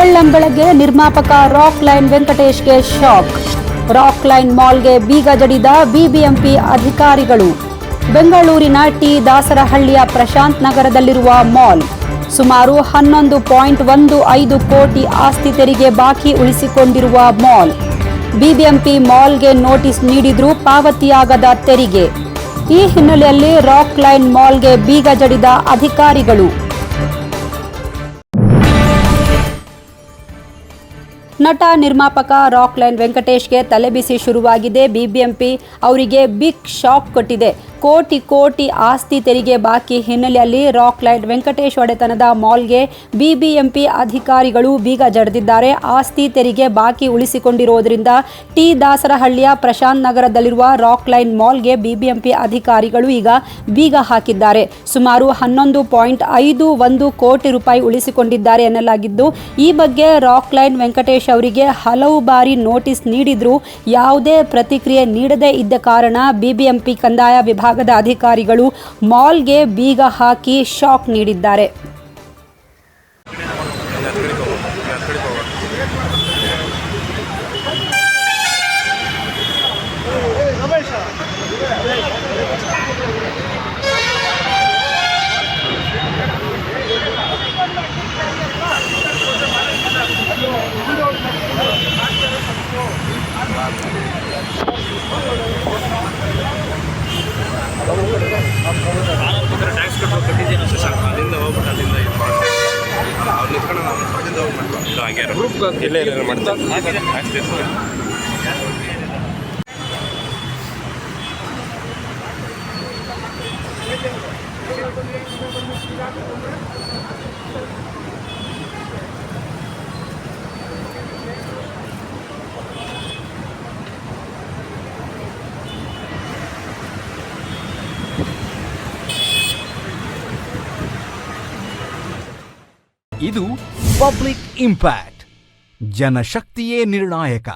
ಬೆಳ್ಳಂಬೆಳಗ್ಗೆ ನಿರ್ಮಾಪಕ ರಾಕ್ ಲೈನ್ ವೆಂಕಟೇಶ್ಗೆ shock. Rockline ಮಾಲ್ಗೆ ಬೀಗ ಜಡಿದ ಬಿಬಿಎಂಪಿ ಅಧಿಕಾರಿಗಳು. ಬೆಂಗಳೂರಿನ ಟಿ ದಾಸರಹಳ್ಳಿಯ ಪ್ರಶಾಂತ್ ನಗರದಲ್ಲಿರುವ ಮಾಲ್. ಸುಮಾರು 11.15 ಕೋಟಿ ಆಸ್ತಿ ತೆರಿಗೆ ಬಾಕಿ ಉಳಿಸಿಕೊಂಡಿರುವ ಮಾಲ್. ಬಿಬಿಎಂಪಿ ಮಾಲ್ಗೆ ನೋಟಿಸ್ ನೀಡಿದ್ರೂ ಪಾವತಿಯಾಗದ ತೆರಿಗೆ. ಈ ಹಿನ್ನೆಲೆಯಲ್ಲಿ ರಾಕ್ ಲೈನ್ ಮಾಲ್ಗೆ ಬೀಗ ಜಡಿದ ಅಧಿಕಾರಿಗಳು. ನಟ ನಿರ್ಮಾಪಕ ರಾಕ್ ಲೈನ್ ವೆಂಕಟೇಶ್ಗೆ ತಲೆಬಿಸಿ ಶುರುವಾಗಿದೆ. ಬಿಬಿಎಂಪಿ ಅವರಿಗೆ ಬಿಗ್ ಶಾಕ್ ಕೊಟ್ಟಿದೆ. ಕೋಟಿ ಆಸ್ತಿ ತೆರಿಗೆ ಬಾಕಿ ಹಿನ್ನೆಲೆಯಲ್ಲಿ ರಾಕ್ ಲೈನ್ ವೆಂಕಟೇಶ್ ಒಡೆತನದ ಮಾಲ್ಗೆ ಬಿಬಿಎಂಪಿ ಅಧಿಕಾರಿಗಳು ಬೀಗ ಜಡಿದಿದ್ದಾರೆ. ಆಸ್ತಿ ತೆರಿಗೆ ಬಾಕಿ ಉಳಿಸಿಕೊಂಡಿರುವುದರಿಂದ ಟಿ ದಾಸರಹಳ್ಳಿಯ ಪ್ರಶಾಂತ್ ನಗರದಲ್ಲಿರುವ ರಾಕ್ ಲೈನ್ ಮಾಲ್ಗೆ ಬಿಬಿಎಂಪಿ ಅಧಿಕಾರಿಗಳು ಈಗ ಬೀಗ ಹಾಕಿದ್ದಾರೆ. ಸುಮಾರು 11.51 ಕೋಟಿ ರೂಪಾಯಿ ಉಳಿಸಿಕೊಂಡಿದ್ದಾರೆ ಎನ್ನಲಾಗಿದ್ದು, ಈ ಬಗ್ಗೆ ರಾಕ್ ಲೈನ್ ವೆಂಕಟೇಶ್ ಅವರಿಗೆ ಹಲವು ಬಾರಿ ನೋಟಿಸ್ ನೀಡಿದ್ರೂ ಯಾವುದೇ ಪ್ರತಿಕ್ರಿಯೆ ನೀಡದೇ ಇದ್ದ ಕಾರಣ ಬಿಬಿಎಂಪಿ ಕಂದಾಯ ವಿಭಾಗದ ಅಧಿಕಾರಿಗಳು ಮಾಲ್ಗೆ ಬೀಗ ಹಾಕಿ ಶಾಕ್ ನೀಡಿದ್ದಾರೆ. ಟ್ಯಾಕ್ಸ್ ಕಟ್ಟಿದ್ದೀನಿ ಅಷ್ಟೇ ಸಾಕು. ಅಲ್ಲಿಂದ ಹೋಗ್ಬಿಟ್ಟು ಅಲ್ಲಿಂದ ಇದು ಮಾಡ್ತಾರೆ. ಅವ್ರು ನಿಂತ್ಕೊಂಡು ನಾವು ಅಲ್ಲಿಂದ ಹೋಗ್ಬಿಟ್ಟು ಹಾಗೆ ಗ್ರೂಪ್ ಇಲ್ಲೇ ಮಾಡ್ತಾರೆ. ಇದು ಪಬ್ಲಿಕ್ ಇಂಪ್ಯಾಕ್ಟ್. ಜನಶಕ್ತಿಯೇ ನಿರ್ಣಾಯಕ.